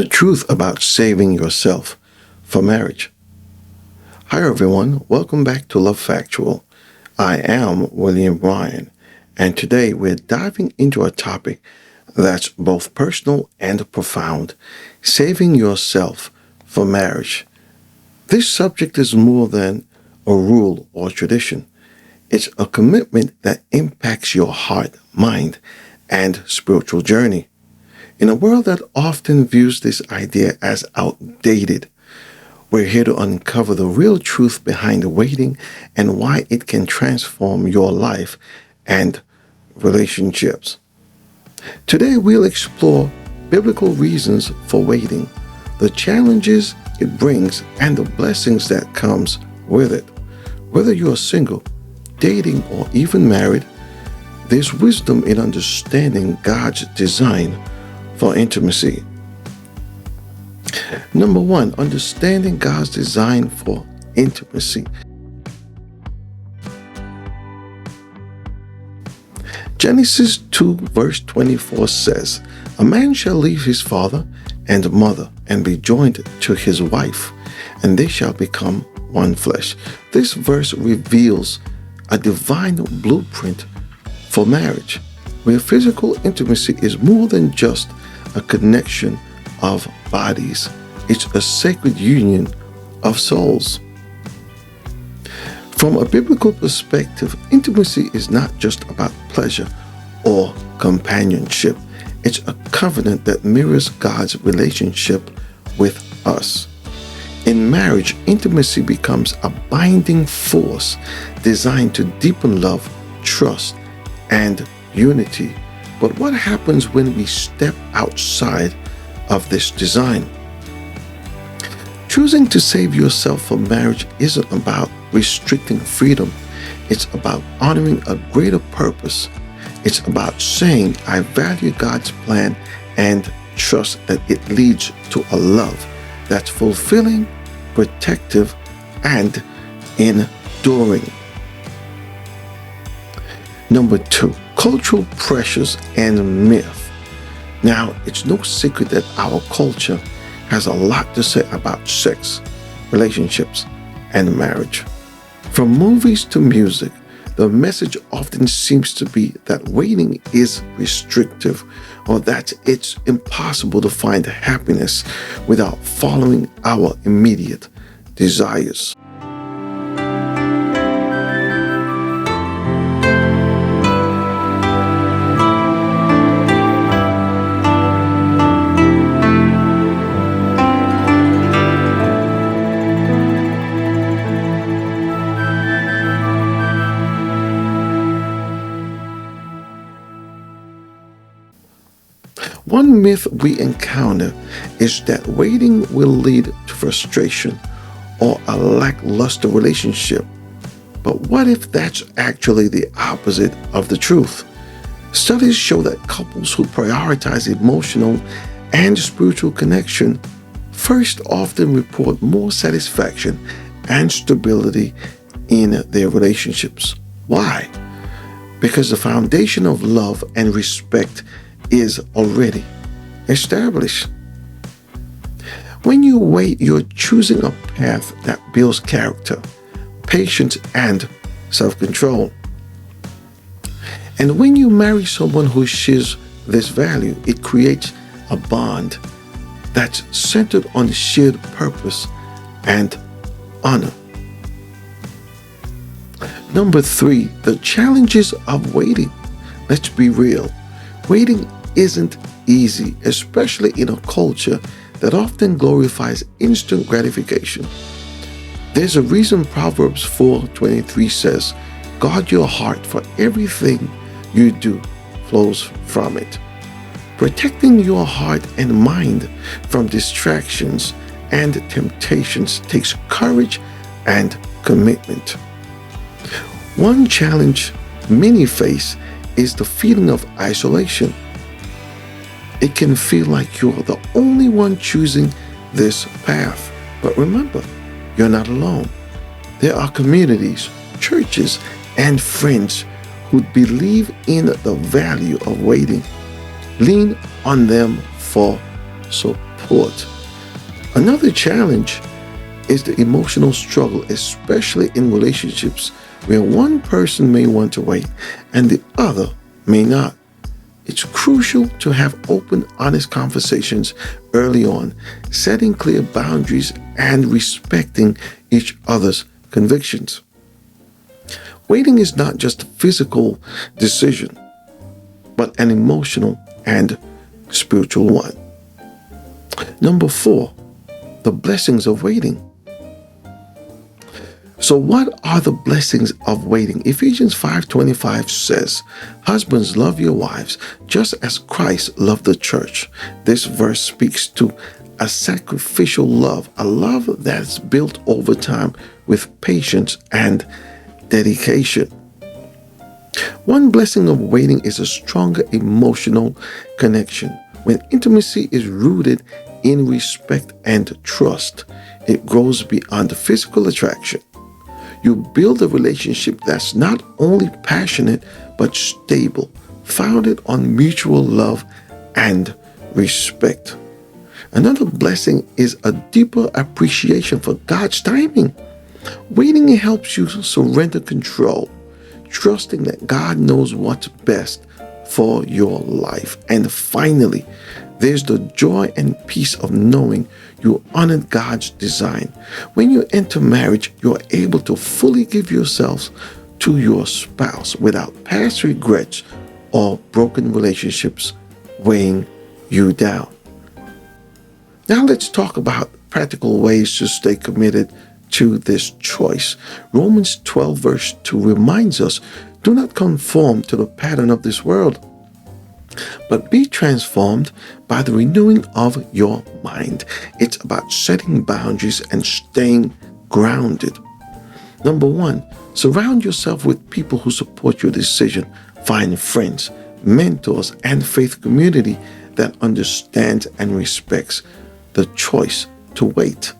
The truth about saving yourself for marriage. Hi everyone, welcome back to Love Factual. I am William Ryan, and today we're diving into a topic that's both personal and profound, saving yourself for marriage. This subject is more than a rule or tradition. It's a commitment that impacts your heart, mind, and spiritual journey. In a world that often views this idea as outdated, we're here to uncover the real truth behind waiting and why it can transform your life and relationships. Today, we'll explore biblical reasons for waiting, the challenges it brings, and the blessings that comes with it. Whether you're single, dating, or even married, there's wisdom in understanding God's design for intimacy. Number one, understanding God's design for intimacy. Genesis 2 verse 24 says, "A man shall leave his father and mother and be joined to his wife, and they shall become one flesh." This verse reveals a divine blueprint for marriage, where physical intimacy is more than just a connection of bodies. It's a sacred union of souls. From a biblical perspective, intimacy is not just about pleasure or companionship. It's a covenant that mirrors God's relationship with us. In marriage, intimacy becomes a binding force designed to deepen love, trust, and unity. But what happens when we step outside of this design? Choosing to save yourself for marriage isn't about restricting freedom. It's about honoring a greater purpose. It's about saying, I value God's plan and trust that it leads to a love that's fulfilling, protective, and enduring. Number two, cultural pressures and myth. Now, it's no secret that our culture has a lot to say about sex, relationships, and marriage. From movies to music, the message often seems to be that waiting is restrictive, or that it's impossible to find happiness without following our immediate desires. One myth we encounter is that waiting will lead to frustration or a lackluster relationship. But what if that's actually the opposite of the truth? Studies show that couples who prioritize emotional and spiritual connection first often report more satisfaction and stability in their relationships. Why? Because the foundation of love and respect is already established. When you wait, you're choosing a path that builds character, patience, and self-control. And when you marry someone who shares this value, it creates a bond that's centered on shared purpose and honor. Number three, the challenges of waiting. Let's be real. Waiting isn't easy, especially in a culture that often glorifies instant gratification. There's a reason Proverbs 4:23 says, "Guard your heart, for everything you do flows from it." Protecting your heart and mind from distractions and temptations takes courage and commitment. One challenge many face is the feeling of isolation. It can feel like you're the only one choosing this path. But remember, you're not alone. There are communities, churches, and friends who believe in the value of waiting. Lean on them for support. support. Another challenge is the emotional struggle, especially in relationships where one person may want to wait and the other may not. It's crucial to have open, honest conversations early on, setting clear boundaries and respecting each other's convictions. Waiting is not just a physical decision, but an emotional and spiritual one. Number 4, the blessings of waiting. So what are the blessings of waiting? Ephesians 5:25 says, "Husbands, love your wives, just as Christ loved the church." This verse speaks to a sacrificial love, a love that's built over time with patience and dedication. One blessing of waiting is a stronger emotional connection. When intimacy is rooted in respect and trust, it grows beyond physical attraction. You build a relationship that's not only passionate but stable, founded on mutual love and respect. Another blessing is a deeper appreciation for God's timing. Waiting helps you surrender control, trusting that God knows what's best for your life. And finally, there's the joy and peace of knowing you honored God's design. When you enter marriage, you're able to fully give yourselves to your spouse without past regrets or broken relationships weighing you down. Now let's talk about practical ways to stay committed to this choice. Romans 12 verse 2 reminds us, "Do not conform to the pattern of this world, but be transformed by the renewing of your mind." It's about setting boundaries and staying grounded. Number 1, surround yourself with people who support your decision. Find friends, mentors, and faith community that understands and respects the choice to wait.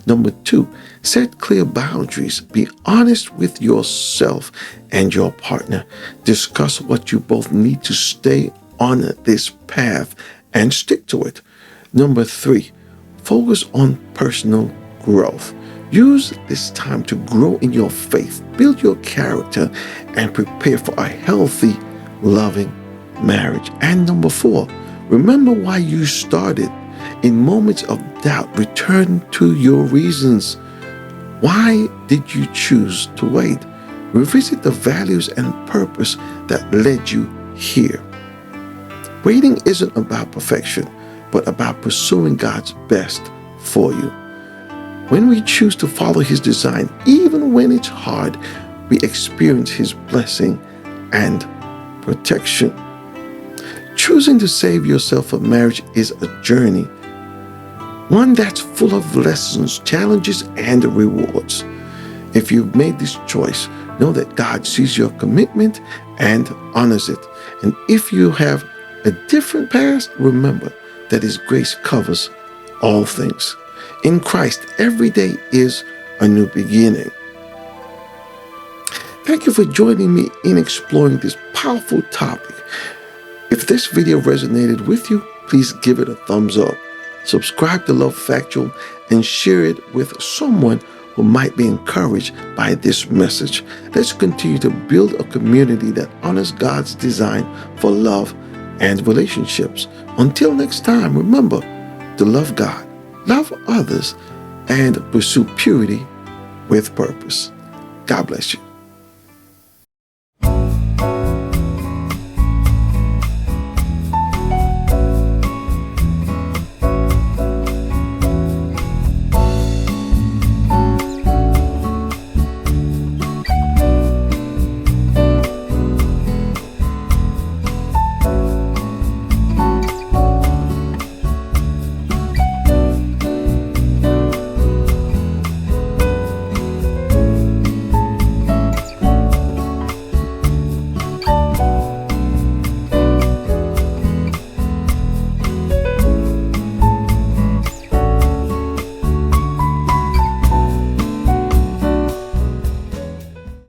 Number 2, set clear boundaries. Be honest with yourself and your partner. Discuss what you both need to stay on this path and stick to it. Number 3, focus on personal growth. Use this time to grow in your faith, build your character, and prepare for a healthy, loving marriage. And number 4, remember why you started. In moments of doubt, return to your reasons. Why did you choose to wait? Revisit the values and purpose that led you here. Waiting isn't about perfection, but about pursuing God's best for you. When we choose to follow His design, even when it's hard, we experience His blessing and protection. Choosing to save yourself for marriage is a journey, one that's full of lessons, challenges, and rewards. If you've made this choice, know that God sees your commitment and honors it. And if you have a different past, remember that His grace covers all things. In Christ, every day is a new beginning. Thank you for joining me in exploring this powerful topic. If this video resonated with you, please give it a thumbs up. Subscribe to Love Factual and share it with someone who might be encouraged by this message. Let's continue to build a community that honors God's design for love and relationships. Until next time, remember to love God, love others, and pursue purity with purpose. God bless you.